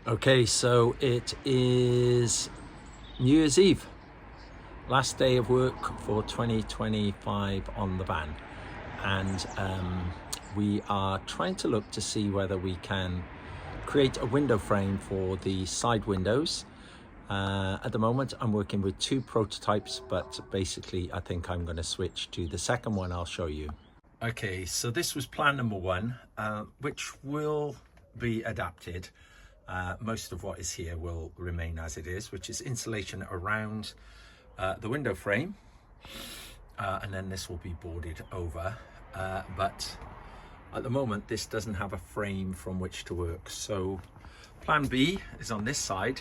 Okay, so it is New Year's Eve, last day of work for 2025 on the van, and we are trying to look to see whether we can create a window frame for the side windows. At the moment I'm working with two prototypes, but basically I think I'm going to switch to the second one I'll show you. Okay, so this was plan number one, which will be adapted. Most of what is here will remain as it is, which is insulation around the window frame, and then this will be boarded over, but at the moment this doesn't have a frame from which to work. So plan B is on this side,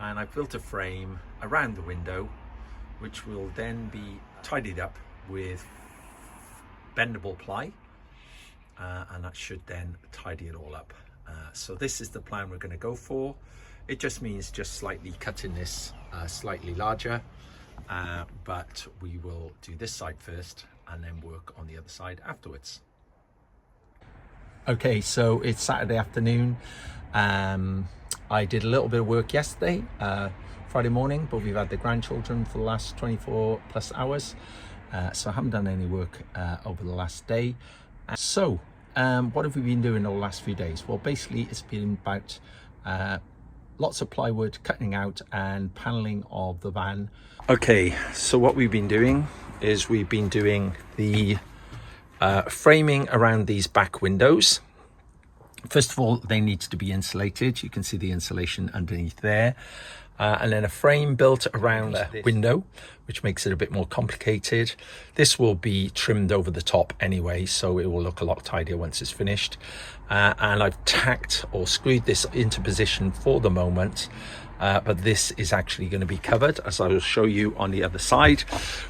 and I've built a frame around the window which will then be tidied up with bendable ply, and that should then tidy it all up. So this is the plan we're going to go for. It just means just slightly cutting this slightly larger, but we will do this side first and then work on the other side afterwards. Okay, so it's Saturday afternoon. I did a little bit of work yesterday, Friday morning, but we've had the grandchildren for the last 24 plus hours, so I haven't done any work over the last day. So what have we been doing the last few days? Well, basically it's been about lots of plywood cutting out and paneling of the van. Okay, so what we've been doing is we've been doing the framing around these back windows. First of all, they need to be insulated. You can see the insulation underneath there. And then a frame built around the window, which makes it a bit more complicated. This will be trimmed over the top anyway, so it will look a lot tidier once it's finished. And I've tacked or screwed this into position for the moment, but this is actually going to be covered, as I will show you on the other side,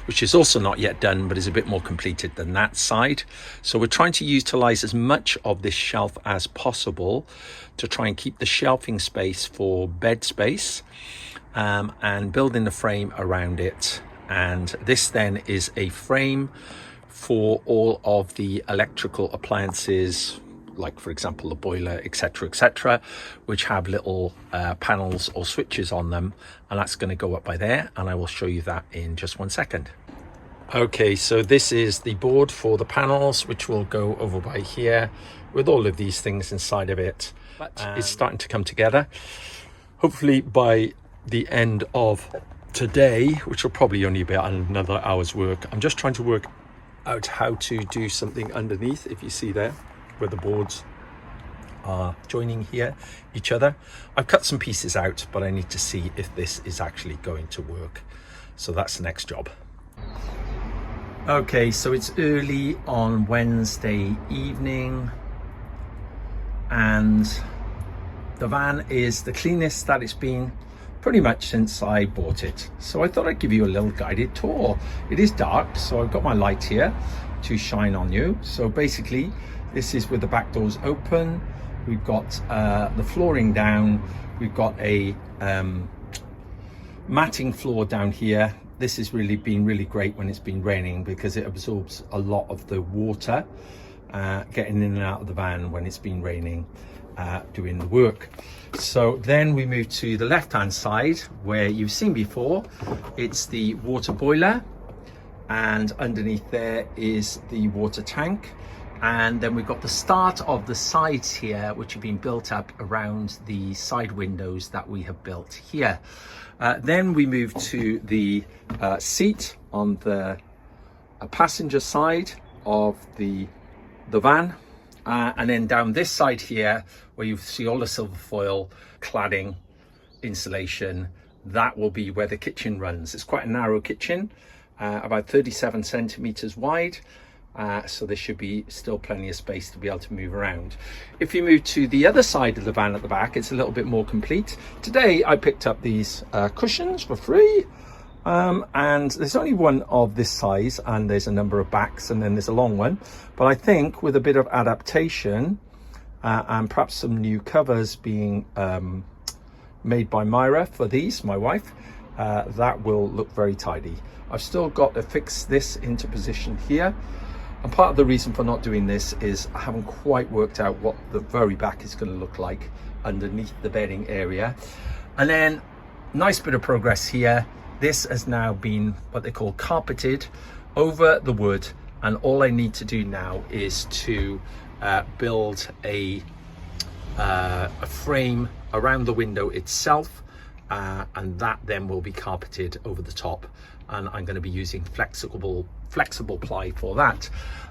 which is also not yet done, but is a bit more completed than that side. So we're trying to utilize as much of this shelf as possible to try and keep the shelving space for bed space, and building the frame around it. And this then is a frame for all of the electrical appliances, like for example the boiler, etc., which have little panels or switches on them, and that's going to go up by there, and I will show you that in just 1 second. Okay, so this is the board for the panels, which will go over by here with all of these things inside of it. But it's starting to come together. Hopefully by the end of today, which will probably only be another hour's work. I'm just trying to work out how to do something underneath, if you see there, where the boards are joining here each other. I've cut some pieces out, but I need to see if this is actually going to work. So that's the next job. Okay, so it's early on Wednesday evening, and the van is the cleanest that it's been pretty much since I bought it. So I thought I'd give you a little guided tour. It is dark, so I've got my light here to shine on you. So basically this is with the back doors open. We've got the flooring down. We've got a matting floor down here. This has really been really great when it's been raining, because it absorbs a lot of the water getting in and out of the van when it's been raining doing the work. So then we move to the left hand side, where you've seen before. It's the water boiler, and underneath there is the water tank. And then we've got the start of the sides here, which have been built up around the side windows that we have built here. Then we move to the seat on the passenger side of the van, and then down this side here, where you see all the silver foil cladding insulation, that will be where the kitchen runs. It's quite a narrow kitchen, about 37 centimeters wide. So there should be still plenty of space to be able to move around. If you move to the other side of the van at the back, it's a little bit more complete. Today I picked up these cushions for free, and there's only one of this size, and there's a number of backs, and then there's a long one. But I think with a bit of adaptation and perhaps some new covers being made by Myra for these, my wife, that will look very tidy. I've still got to fix this into position here. And part of the reason for not doing this is I haven't quite worked out what the very back is going to look like underneath the bedding area. And then nice bit of progress here. This has now been what they call carpeted over the wood, and all I need to do now is to build a frame around the window itself, and that then will be carpeted over the top, and I'm going to be using flexible ply for that.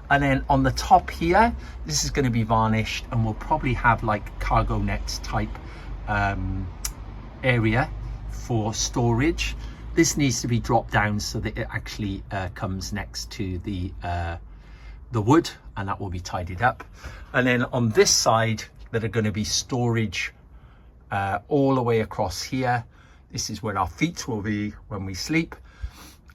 And then on the top here, this is going to be varnished, and we'll probably have like cargo net type area for storage. This needs to be dropped down so that it actually comes next to the wood, and that will be tidied up. And then on this side, that are going to be storage all the way across here. This is where our feet will be when we sleep.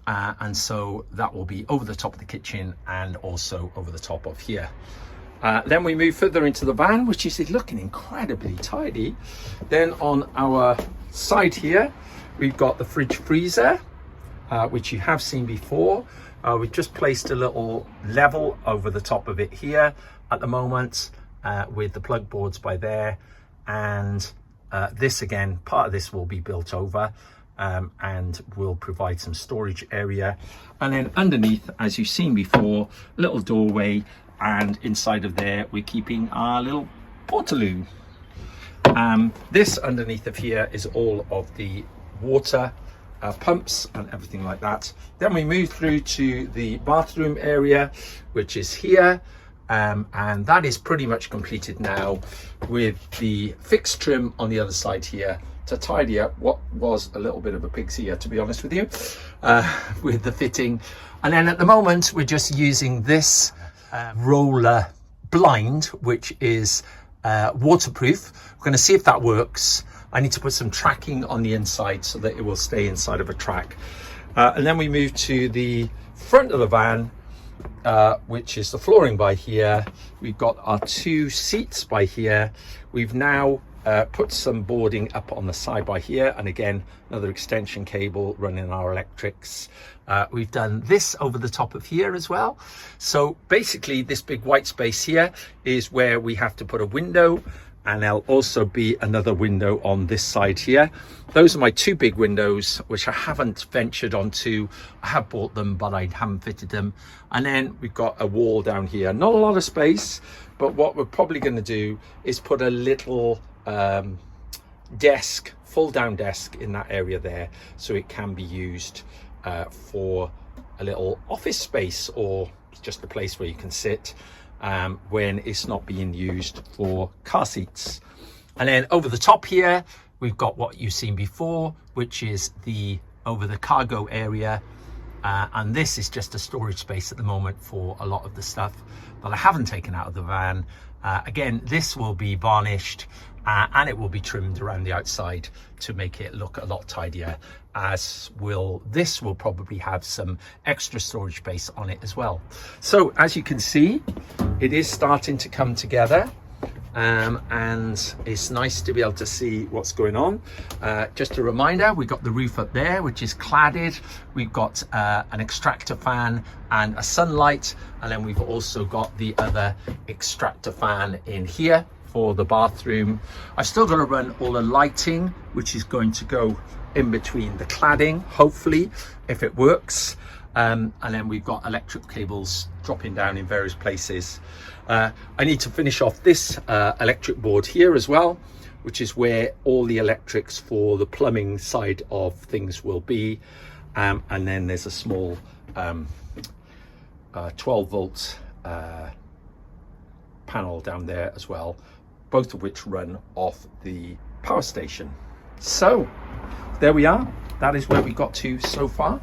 And so that will be over the top of the kitchen and also over the top of here. Then we move further into the van, which is looking incredibly tidy. Then on our side here, we've got the fridge freezer, which you have seen before. We've just placed a little level over the top of it here at the moment, with the plug boards by there. And this again, part of this will be built over, and will provide some storage area. And then underneath, as you've seen before, little doorway, and inside of there we're keeping our little portaloo. This underneath of here is all of the water pumps and everything like that. Then we move through to the bathroom area, which is here, and that is pretty much completed now, with the fixed trim on the other side here to tidy up what was a little bit of a pig's ear, to be honest with you, with the fitting. And then at the moment we're just using this roller blind, which is waterproof. We're going to see if that works. I need to put some tracking on the inside so that it will stay inside of a track. And then we move to the front of the van, which is the flooring by here. We've got our 2 seats by here. We've now put some boarding up on the side by here, and again another extension cable running our electrics. We've done this over the top of here as well. So basically this big white space here is where we have to put a window, and there'll also be another window on this side here. Those are my 2 big windows, which I haven't ventured onto. I have bought them, but I haven't fitted them. And then we've got a wall down here. Not a lot of space, but what we're probably going to do is put a little desk, full down desk in that area there, so it can be used for a little office space, or just a place where you can sit when it's not being used for car seats. And then over the top here we've got what you've seen before, which is the cargo area, and this is just a storage space at the moment for a lot of the stuff that I haven't taken out of the van. Again, this will be varnished, and it will be trimmed around the outside to make it look a lot tidier, as this will probably have some extra storage space on it as well. So as you can see, it is starting to come together, and it's nice to be able to see what's going on. Just a reminder, we got the roof up there, which is cladded. We've got an extractor fan and a sunlight, and then we've also got the other extractor fan in here for the bathroom. I've still got to run all the lighting, which is going to go in between the cladding, hopefully, if it works. And then we've got electric cables dropping down in various places. I need to finish off this electric board here as well, which is where all the electrics for the plumbing side of things will be. And then there's a small 12 volt panel down there as well, both of which run off the power station. So there we are. That is where we got to so far.